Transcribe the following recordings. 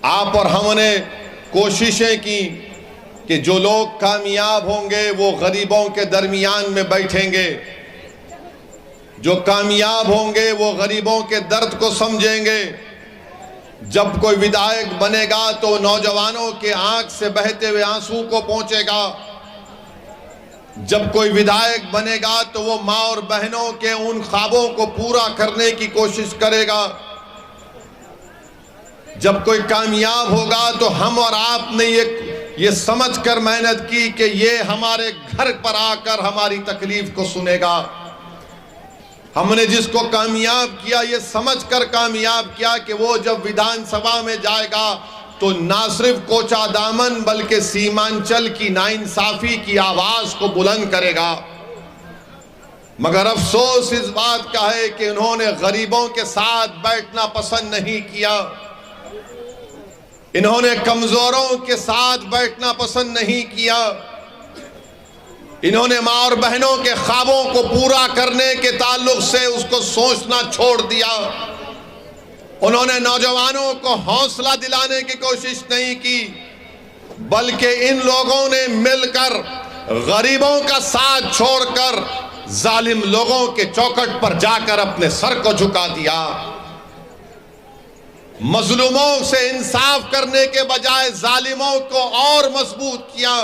आप और हमने कोशिशें की कि जो लोग कामयाब होंगे वो गरीबों के दरमियान में बैठेंगे, जो कामयाब होंगे वो गरीबों के दर्द को समझेंगे। जब कोई विधायक बनेगा तो नौजवानों के आंख से बहते हुए आंसू को पहुंचेगा। जब कोई विधायक बनेगा तो वो माँ और बहनों के उन ख्वाबों को पूरा करने की कोशिश करेगा। जब कोई कामयाब होगा तो हम और आपने ये समझकर मेहनत की कि ये हमारे घर पर आकर हमारी तकलीफ को सुनेगा। हमने जिसको कामयाब किया ये समझकर कामयाब किया कि वो जब विधानसभा में जाएगा तो ना सिर्फ कोचा दामन बल्कि सीमांचल की नाइंसाफी की आवाज को बुलंद करेगा। मगर अफसोस इस बात का है कि उन्होंने गरीबों के साथ बैठना पसंद नहीं किया, इन्होंने कमजोरों के साथ बैठना पसंद नहीं किया, इन्होंने माँ और बहनों के ख्वाबों को पूरा करने के ताल्लुक से उसको सोचना छोड़ दिया। उन्होंने नौजवानों को हौसला दिलाने की कोशिश नहीं की, बल्कि इन लोगों ने मिलकर गरीबों का साथ छोड़कर जालिम लोगों के चौखट पर जाकर अपने सर को झुका दिया। मजलूमों से इंसाफ करने के बजाय जालिमों को और मजबूत किया।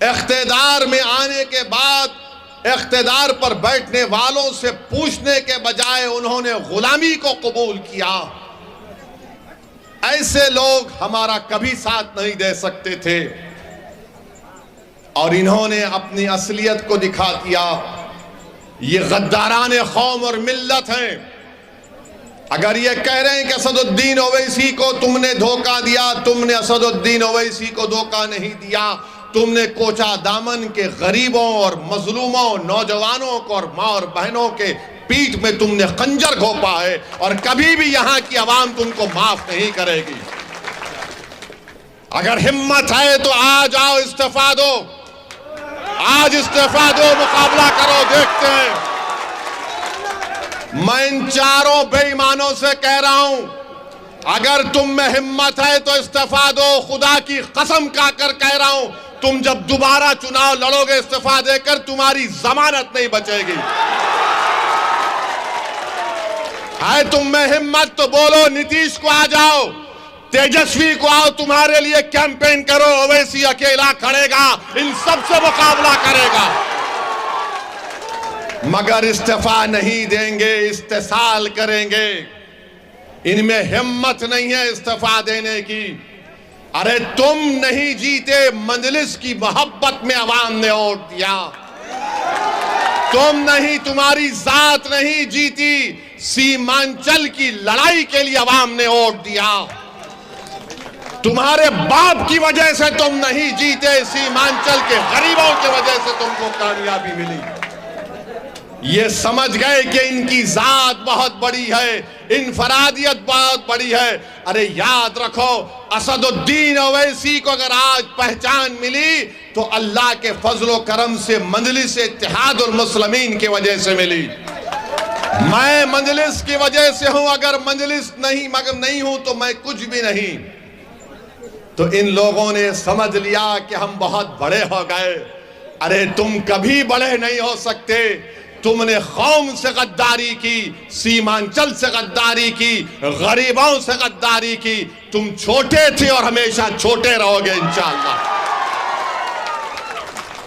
इख्तिदार में आने के बाद इख्तिदार पर बैठने वालों से पूछने के बजाय उन्होंने गुलामी को कबूल किया। ऐसे लोग हमारा कभी साथ नहीं दे सकते थे और इन्होंने अपनी असलियत को दिखा दिया। ये गद्दारान कौम और मिल्लत हैं। अगर ये कह रहे हैं कि असदुद्दीन ओवैसी को तुमने धोखा दिया, तुमने असदुद्दीन ओवैसी को धोखा नहीं दिया, तुमने कोचा दामन के गरीबों और मजलूमों, नौजवानों को और माँ और बहनों के पीठ में तुमने खंजर घोंपा है और कभी भी यहाँ की आवाम तुमको माफ नहीं करेगी। अगर हिम्मत है तो आज आओ, इस्तीफा दो, आज इस्तीफा दो, मुकाबला करो, देखते हैं। मैं इन चारों बेईमानों से कह रहा हूं, अगर तुम में हिम्मत है तो इस्तीफा दो। खुदा की कसम खाकर कह रहा हूं, तुम जब दोबारा चुनाव लड़ोगे इस्तीफा देकर, तुम्हारी जमानत नहीं बचेगी। है तुम में हिम्मत तो बोलो, नीतीश को आ जाओ, तेजस्वी को आओ, तुम्हारे लिए कैंपेन करो। ओवैसी अकेला खड़ेगा, इन सबसे मुकाबला करेगा। मगर इस्तीफा नहीं देंगे, इस्तेसाल करेंगे। इनमें हिम्मत नहीं है इस्तीफा देने की। अरे तुम नहीं जीते, मजलिस की मोहब्बत में अवाम ने वोट दिया। तुम नहीं, तुम्हारी जात नहीं जीती, सीमांचल की लड़ाई के लिए अवाम ने वोट दिया। तुम्हारे बाप की वजह से तुम नहीं जीते, सीमांचल के गरीबों की वजह से तुमको कामयाबी मिली। ये समझ गए कि इनकी जात बहुत बड़ी है, इनफरादियत बहुत बड़ी है। अरे याद रखो, असदुद्दीन ओवैसी को अगर आज पहचान मिली तो अल्लाह के फजलो करम से मजलिस इत्तेहादुल मुस्लिमीन की वजह से मिली। मैं मजलिस की वजह से हूं, अगर मजलिस नहीं मगर नहीं हूं तो मैं कुछ भी नहीं। तो इन लोगों ने समझ लिया कि हम बहुत बड़े हो गए। अरे तुम कभी बड़े नहीं हो सकते। तुमने कौम से गद्दारी की, सीमांचल से गद्दारी की, गरीबों से गद्दारी की। तुम छोटे थे और हमेशा छोटे रहोगे इंशाअल्लाह।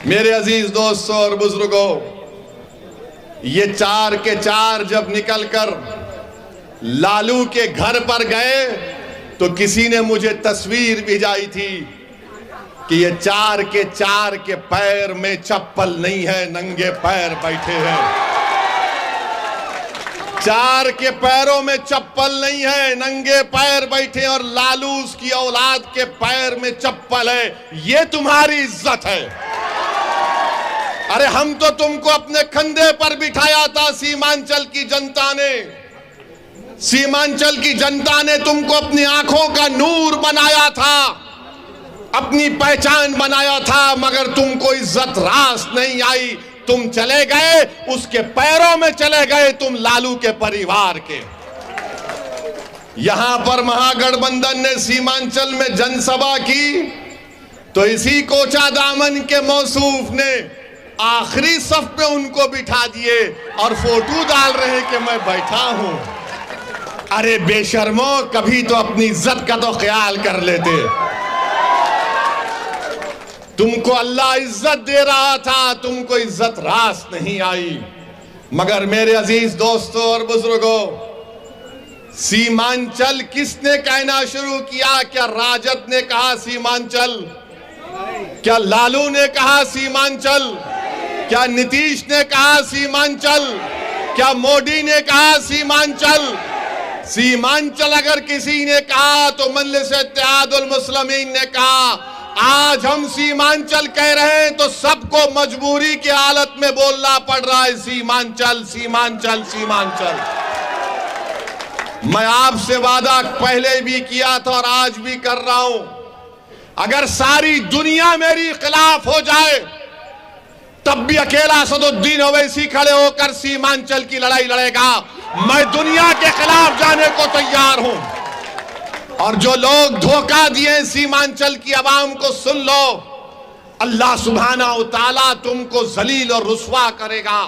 मेरे अजीज दोस्तों और बुजुर्गों, ये चार के चार जब निकलकर लालू के घर पर गए तो किसी ने मुझे तस्वीर भिजाई थी कि ये चार के पैर में चप्पल नहीं है, नंगे पैर बैठे हैं। चार के पैरों में चप्पल नहीं है, नंगे पैर बैठे, और लालू उसकी औलाद के पैर में चप्पल है। ये तुम्हारी इज्जत है। अरे हम तो तुमको अपने कंधे पर बिठाया था। सीमांचल की जनता ने तुमको अपनी आंखों का नूर बनाया था, अपनी पहचान बनाया था, मगर तुमको इज्जत रास नहीं आई। तुम चले गए, उसके पैरों में चले गए, तुम लालू के परिवार के। यहां पर महागठबंधन ने सीमांचल में जनसभा की तो इसी कोचा दामन के मौसूफ ने आखिरी सफ पे उनको बिठा दिए और फोटो डाल रहे कि मैं बैठा हूं। अरे बेशर्मो, कभी तो अपनी इज्जत का तो ख्याल कर लेते। तुमको अल्लाह इज्जत दे रहा था, तुमको इज्जत रास नहीं आई। मगर मेरे अजीज दोस्तों और बुजुर्गों, सीमांचल किसने कहना शुरू किया? क्या राजद ने कहा सीमांचल? क्या लालू ने कहा सीमांचल? क्या नीतीश ने कहा सीमांचल? क्या मोदी ने कहा सीमांचल? सीमांचल अगर किसी ने कहा तो मजलिस इत्तेहादुल मुस्लिमीन ने कहा। आज हम सीमांचल कह रहे हैं तो सबको मजबूरी की हालत में बोलना पड़ रहा है सीमांचल, सीमांचल, सीमांचल। मैं आपसे वादा पहले भी किया था और आज भी कर रहा हूं, अगर सारी दुनिया मेरी खिलाफ हो जाए तब भी अकेला असदुद्दीन ओवैसी खड़े होकर सीमांचल की लड़ाई लड़ेगा। मैं दुनिया के खिलाफ जाने को तैयार हूं। और जो लोग धोखा दिए सीमांचल की आवाम को, सुन लो, अल्लाह सुब्हाना व तआला तुमको जलील और रुस्वा करेगा।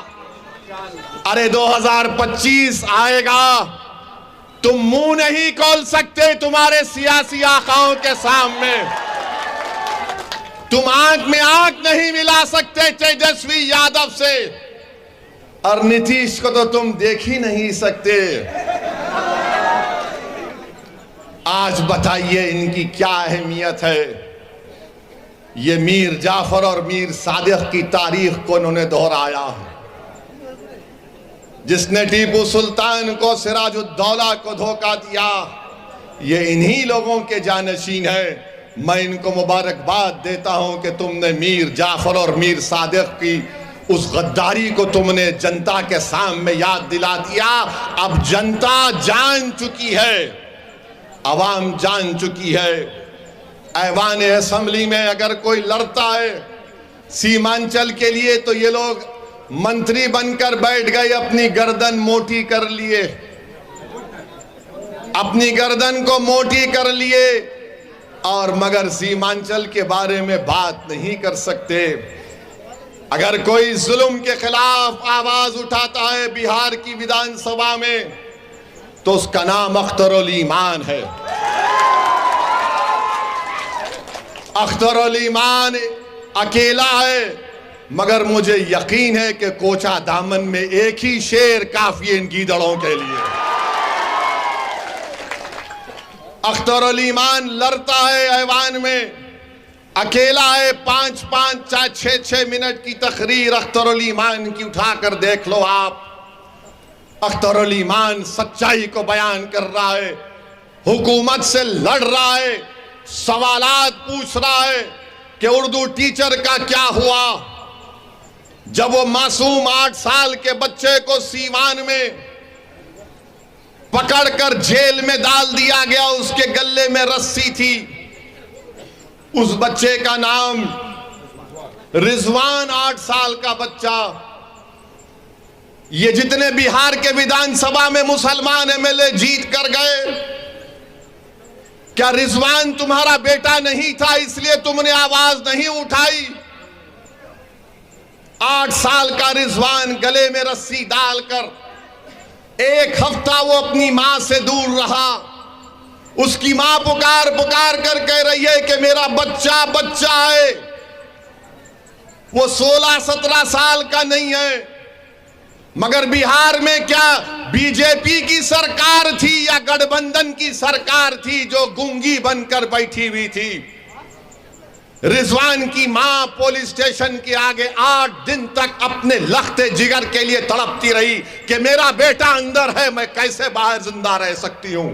अरे 2025 आएगा, तुम मुंह नहीं खोल सकते तुम्हारे सियासी आकाओं के सामने। तुम आंख में आंख नहीं मिला सकते तेजस्वी यादव से, और नीतीश को तो तुम देख ही नहीं सकते। आज बताइए इनकी क्या अहमियत है। ये मीर जाफर और मीर सादिक की तारीख को उन्होंने दोहराया है। जिसने टीपू सुल्तान को, सिराजुद्दौला को धोखा दिया, ये इन्हीं लोगों के जानशीन है। मैं इनको मुबारकबाद देता हूं कि तुमने मीर जाफर और मीर सादिक की उस गद्दारी को तुमने जनता के सामने याद दिला दिया। अब जनता जान चुकी है, अवाम जान चुकी है। ऐवान असेंबली में अगर कोई लड़ता है सीमांचल के लिए तो ये लोग मंत्री बनकर बैठ गए, अपनी गर्दन मोटी कर लिए, अपनी गर्दन को मोटी कर लिए, और मगर सीमांचल के बारे में बात नहीं कर सकते। अगर कोई जुल्म के खिलाफ आवाज उठाता है बिहार की विधानसभा में तो उसका नाम अख्तरुल ईमान है। अख्तरुल ईमान अकेला है, मगर मुझे यकीन है कि कोचा दामन में एक ही शेर काफी है इन गीदड़ों के लिए। अख्तरुल ईमान लड़ता है ऐवान में, अकेला है। 5-5, 6-6 मिनट की तकरीर अख्तरुल ईमान की उठाकर देख लो आप। अख्तरुल ईमान सच्चाई को बयान कर रहा है, हुकूमत से लड़ रहा है, सवालात पूछ रहा है कि उर्दू टीचर का क्या हुआ। जब वो मासूम 8 साल के बच्चे को सीवान में पकड़कर जेल में डाल दिया गया, उसके गले में रस्सी थी, उस बच्चे का नाम रिजवान, 8 साल का बच्चा। ये जितने बिहार के विधानसभा में मुसलमान एमएलए जीत कर गए, क्या रिजवान तुम्हारा बेटा नहीं था इसलिए तुमने आवाज नहीं उठाई? 8 साल का रिजवान गले में रस्सी डालकर 1 हफ्ता वो अपनी मां से दूर रहा। उसकी मां पुकार पुकार कर कह रही है कि मेरा बच्चा बच्चा है। वो 16-17 साल का नहीं है। मगर बिहार में क्या बीजेपी की सरकार थी या गठबंधन की सरकार थी जो गूंगी बनकर बैठी हुई थी? रिजवान की मां पुलिस स्टेशन के आगे 8 दिन तक अपने लखते जिगर के लिए तड़पती रही कि मेरा बेटा अंदर है, मैं कैसे बाहर जिंदा रह सकती हूं।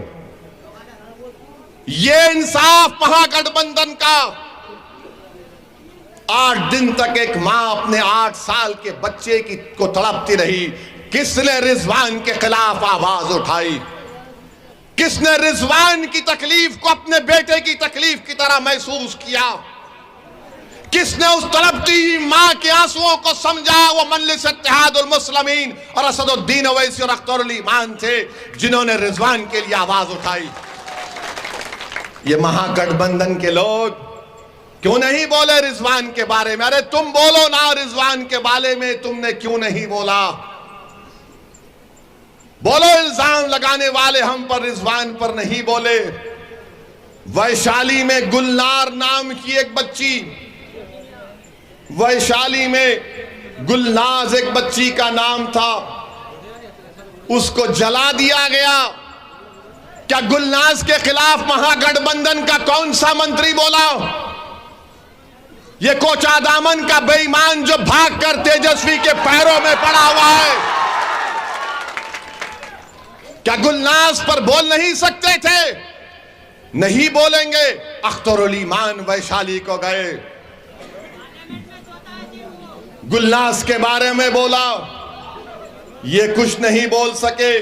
ये इंसाफ महागठबंधन का। 8 दिन तक एक मां अपने 8 साल के बच्चे को तड़पती रही। किसने रिजवान के खिलाफ आवाज उठाई? किसने रिजवान की तकलीफ को अपने बेटे की तकलीफ की तरह महसूस किया? किसने उस तड़पती हुई मां के आंसुओं को समझा? वो मजलिस इत्तेहादुल मुस्लिमीन और असदुद्दीन ओवैसी और अख्तरुल ईमान थे, जिन्होंने रिजवान के लिए आवाज उठाई। ये महागठबंधन के लोग क्यों नहीं बोले रिजवान के बारे में? अरे तुम बोलो ना रिजवान के बारे में, तुमने क्यों नहीं बोला? बोलो, इल्जाम लगाने वाले हम पर, रिजवान पर नहीं बोले। वैशाली में गुलनार नाम की एक बच्ची, वैशाली में गुलनाज एक बच्ची का नाम था, उसको जला दिया गया। क्या गुलनाज के खिलाफ महागठबंधन का कौन सा मंत्री बोला? ये कोचादामन का बेईमान जो भागकर तेजस्वी के पैरों में पड़ा हुआ है, क्या गुलनाज पर बोल नहीं सकते थे? नहीं बोलेंगे। अख्तरुल ईमान वैशाली को गए, गुलनाज के बारे में बोला, ये कुछ नहीं बोल सके।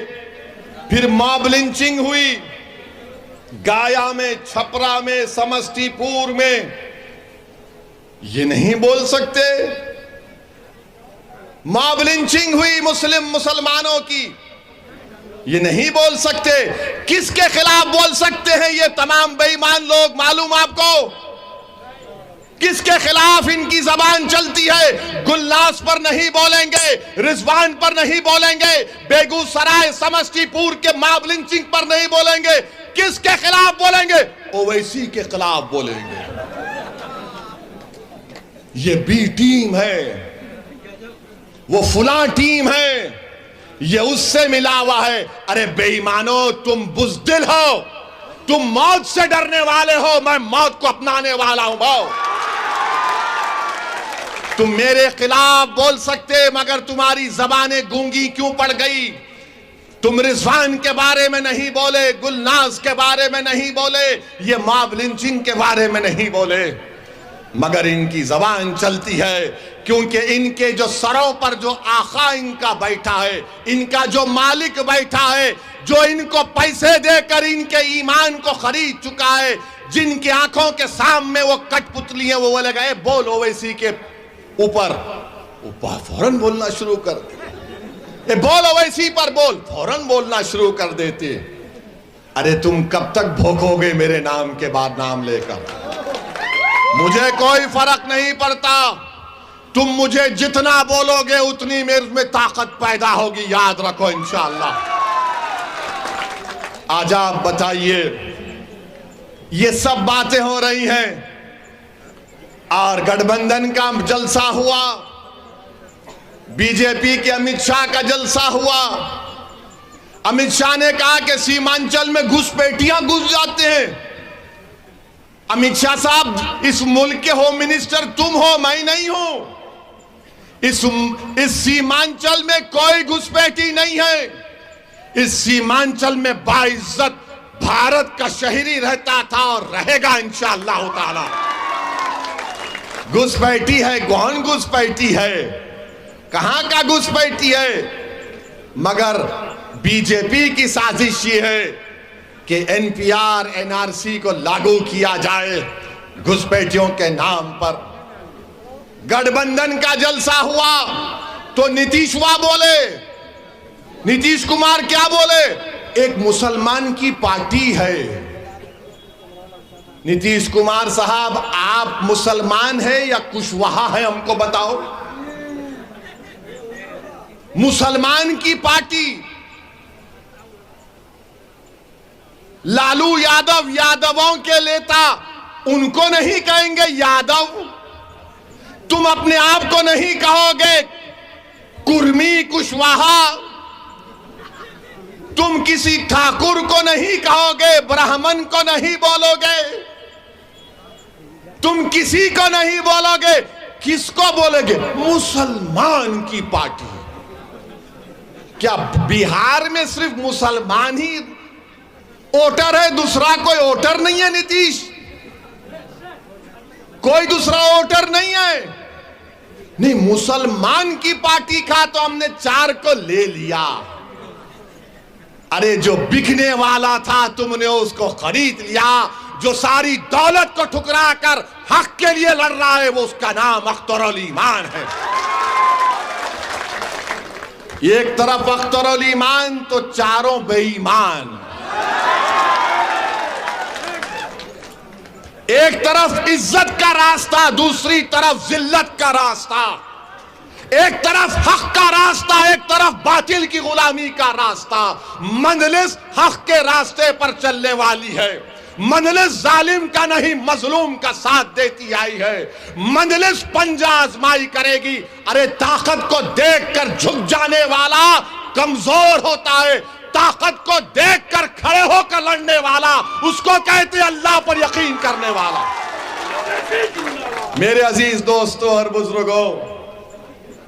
फिर मॉब लिंचिंग हुई गाया में, छपरा में, समस्तीपुर में, ये नहीं बोल सकते। मॉब लिंचिंग हुई मुसलमानों की, ये नहीं बोल सकते। किसके खिलाफ बोल सकते हैं ये तमाम बेईमान लोग? मालूम आपको किसके खिलाफ इनकी जबान चलती है? गुलनाज पर नहीं बोलेंगे, रिजवान पर नहीं बोलेंगे, बेगूसराय समस्तीपुर के मॉब लिंचिंग पर नहीं बोलेंगे। किसके खिलाफ बोलेंगे? ओवैसी के खिलाफ बोलेंगे। ये बी टीम है, वो फुला टीम है, ये उससे मिला हुआ है। अरे बेईमानो, तुम बुज़दिल हो, तुम मौत से डरने वाले हो, मैं मौत को अपनाने वाला हूं। भाव तुम मेरे खिलाफ बोल सकते, मगर तुम्हारी जबानें गूंगी क्यों पड़ गई? तुम रिजवान के बारे में नहीं बोले, गुलनाज के बारे में नहीं बोले, ये मॉब लिंचिंग के बारे में नहीं बोले, मगर इनकी जबान चलती है, क्योंकि इनके जो सरों पर जो आका इनका बैठा है, इनका जो मालिक बैठा है, जो इनको पैसे देकर इनके ईमान को खरीद चुका है, जिनकी आंखों के सामने वो कठपुतली है, वो बोले गए बोल ओवैसी के ऊपर फौरन बोलना शुरू कर दे। बोल ओवैसी पर बोल, फौरन बोलना शुरू कर देते। अरे तुम कब तक भोगोगे मेरे नाम के बाद नाम लेकर? मुझे कोई फर्क नहीं पड़ता, तुम मुझे जितना बोलोगे उतनी मेरे में ताकत पैदा होगी, याद रखो इंशाअल्लाह। आज आप बताइए, ये सब बातें हो रही हैं और गठबंधन का जलसा हुआ, बीजेपी के अमित शाह का जलसा हुआ। अमित शाह ने कहा कि सीमांचल में घुसपैठियां घुस जाते हैं। अमित शाह साहब, इस मुल्क के होम मिनिस्टर तुम हो, मैं नहीं हूं। इस सीमांचल में कोई घुसपैठी नहीं है। इस सीमांचल में बाइज्जत भारत का शहरी रहता था और रहेगा इंशाअल्लाह ताला। घुसपैठी है, कौन घुसपैठी है? कहां का घुसपैठी है? मगर बीजेपी की साजिश ये है कि एनपीआर, एनआरसी को लागू किया जाए घुसपैठियों के नाम पर। गठबंधन का जलसा हुआ तो नीतीशवा बोले, नीतीश कुमार क्या बोले? एक मुसलमान की पार्टी है। नीतीश कुमार साहब, आप मुसलमान हैं या कुशवाहा है, हमको बताओ। मुसलमान की पार्टी, लालू यादव यादवों के नेता, उनको नहीं कहेंगे यादव? तुम अपने आप को नहीं कहोगे कुर्मी, कुशवाहा? तुम किसी ठाकुर को नहीं कहोगे, ब्राह्मण को नहीं बोलोगे, तुम किसी को नहीं बोलोगे, किसको बोलोगे? मुसलमान की पार्टी। क्या बिहार में सिर्फ मुसलमान ही वोटर है, दूसरा कोई वोटर नहीं है? नीतीश, कोई दूसरा वोटर नहीं है? नहीं, मुसलमान की पार्टी का तो हमने 4 को ले लिया। अरे जो बिकने वाला था तुमने उसको खरीद लिया, जो सारी दौलत को ठुकरा कर हक के लिए लड़ रहा है, वो उसका नाम अख्तरुल ईमान है। एक तरफ अख्तरुल ईमान तो चारों बेईमान, एक तरफ इज्जत का रास्ता, दूसरी तरफ जिल्लत का रास्ता, एक तरफ हक का रास्ता, एक तरफ बातिल की गुलामी का रास्ता। मंजलिस हक के रास्ते पर चलने वाली है, मंजलिस जालिम का नहीं मजलूम का साथ देती आई है। मंजलिस पंजा आजमाई करेगी। अरे ताकत को देखकर झुक जाने वाला कमजोर होता है, ताकत को देखकर खड़े होकर लड़ने वाला उसको कहते हैं अल्लाह पर यकीन करने वाला। मेरे अजीज दोस्तों और बुजुर्गों,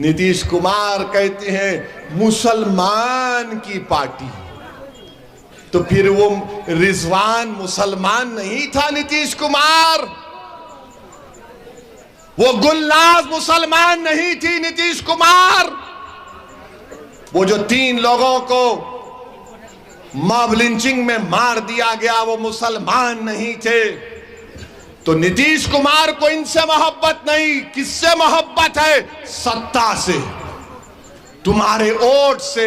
नीतीश कुमार कहते हैं मुसलमान की पार्टी, तो फिर वो रिजवान मुसलमान नहीं था नीतीश कुमार, वो गुलनाज मुसलमान नहीं थी नीतीश कुमार, वो जो 3 लोगों को मॉब लिंचिंग में मार दिया गया वो मुसलमान नहीं थे। तो नीतीश कुमार को इनसे मोहब्बत नहीं, किससे मोहब्बत है? सत्ता से, तुम्हारे वोट से।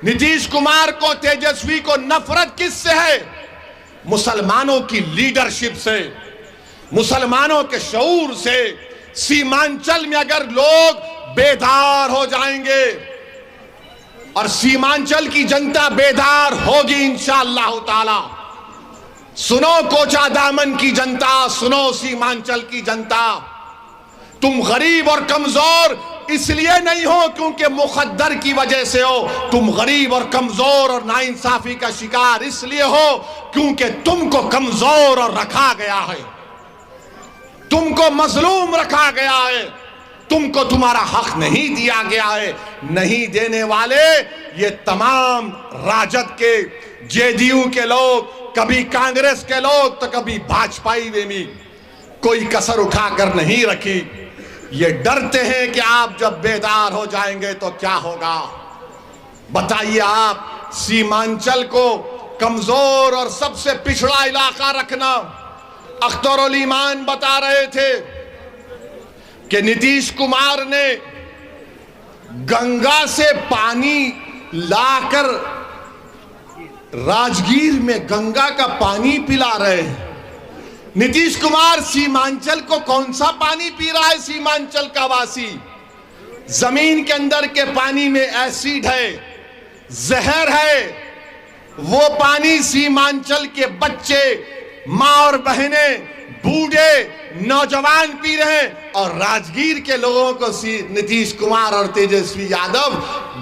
नीतीश कुमार को, तेजस्वी को नफरत किससे है? मुसलमानों की लीडरशिप से, मुसलमानों के शऊर से। सीमांचल में अगर लोग बेदार हो जाएंगे और सीमांचल की जनता बेदार होगी इंशाअल्लाह ताला। सुनो कोचा दामन की जनता, सुनो सीमांचल की जनता, तुम गरीब और कमजोर इसलिए नहीं हो क्योंकि मुकद्दर की वजह से हो, तुम गरीब और कमजोर और नाइंसाफी का शिकार इसलिए हो क्योंकि तुमको कमजोर और रखा गया है, तुमको मजलूम रखा गया है, तुमको तुम्हारा हक नहीं दिया गया है। नहीं देने वाले ये तमाम राजद के, जेडीयू के लोग, कभी कांग्रेस के लोग तो कभी भाजपा में भी कोई कसर उठाकर नहीं रखी। ये डरते हैं कि आप जब बेदार हो जाएंगे तो क्या होगा। बताइए आप, सीमांचल को कमजोर और सबसे पिछड़ा इलाका रखना। अख्तरुल ईमान बता रहे थे कि नीतीश कुमार ने गंगा से पानी लाकर राजगीर में गंगा का पानी पिला रहे हैं। नीतीश कुमार सीमांचल को कौन सा पानी पी रहा है? सीमांचल का वासी, जमीन के अंदर के पानी में एसिड है, जहर है, वो पानी सीमांचल के बच्चे, माँ और बहनें, बूढ़े, नौजवान पी रहे हैं और राजगीर के लोगों को नीतीश कुमार और तेजस्वी यादव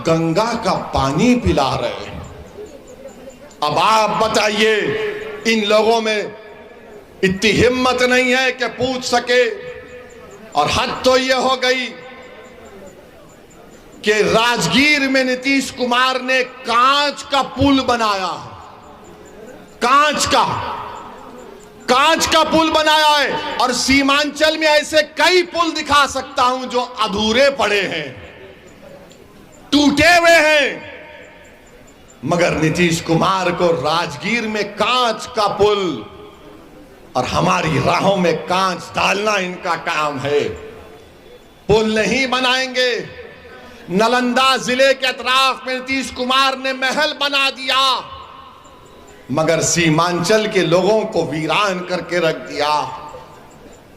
गंगा का पानी पिला रहे हैं। अब आप बताइए, इन लोगों में इतनी हिम्मत नहीं है कि पूछ सके। और हद तो यह हो गई कि राजगीर में नीतीश कुमार ने कांच का पुल बनाया, कांच का पुल बनाया है। और सीमांचल में ऐसे कई पुल दिखा सकता हूं जो अधूरे पड़े हैं, टूटे हुए हैं, मगर नीतीश कुमार को राजगीर में कांच का पुल और हमारी राहों में कांच डालना इनका काम है। पुल नहीं बनाएंगे। नालंदा जिले के अतराफ में नीतीश कुमार ने महल बना दिया, मगर सीमांचल के लोगों को वीरान करके रख दिया।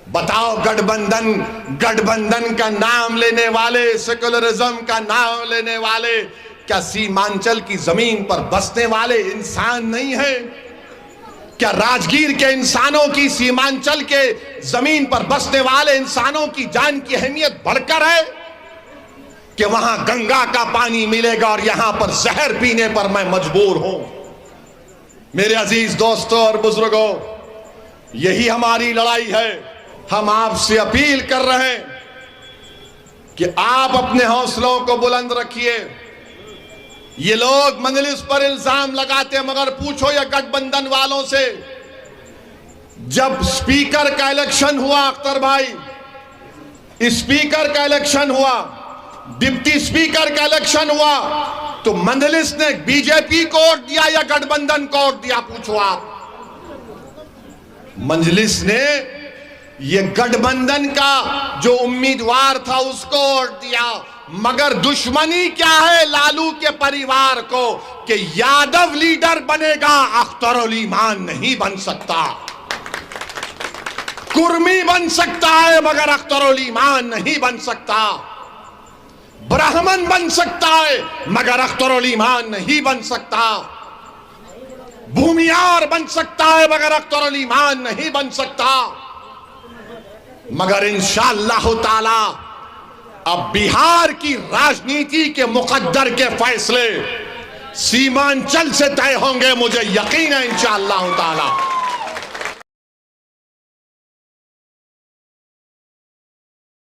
बताओ, गठबंधन का नाम लेने वाले, सेकुलरिज्म का नाम लेने वाले, क्या सीमांचल की जमीन पर बसने वाले इंसान नहीं है? क्या राजगीर के इंसानों की सीमांचल के जमीन पर बसने वाले इंसानों की जान की अहमियत बढ़कर है कि वहां गंगा का पानी मिलेगा और यहां पर जहर पीने पर मैं मजबूर हूं? मेरे अजीज दोस्तों और बुजुर्गों, यही हमारी लड़ाई है। हम आपसे अपील कर रहे हैं कि आप अपने हौसलों को बुलंद रखिए। ये लोग मंजलिस पर इल्जाम लगाते हैं, मगर पूछो ये गठबंधन वालों से, जब स्पीकर का इलेक्शन हुआ, अख्तर भाई, स्पीकर का इलेक्शन हुआ, डिप्टी स्पीकर का इलेक्शन हुआ, तो मंजलिस ने बीजेपी को वोट दिया या गठबंधन को वोट दिया? पूछो आप। मजलिस ने ये गठबंधन का जो उम्मीदवार था उसको वोट दिया, मगर दुश्मनी क्या है लालू के परिवार को कि यादव लीडर बनेगा, अख्तरुल ईमान नहीं बन सकता। कुर्मी बन सकता है मगर अख्तरुल ईमान नहीं बन सकता। ब्राह्मण बन सकता है मगर अख्तरुल ईमान नहीं बन सकता। भूमियार बन सकता है मगर अख्तरुल ईमान नहीं बन सकता। मगर इंशाअल्लाह ताला अब बिहार की राजनीति के मुकद्दर के फैसले सीमांचल से तय होंगे, मुझे यकीन है इंशाअल्लाह ताला।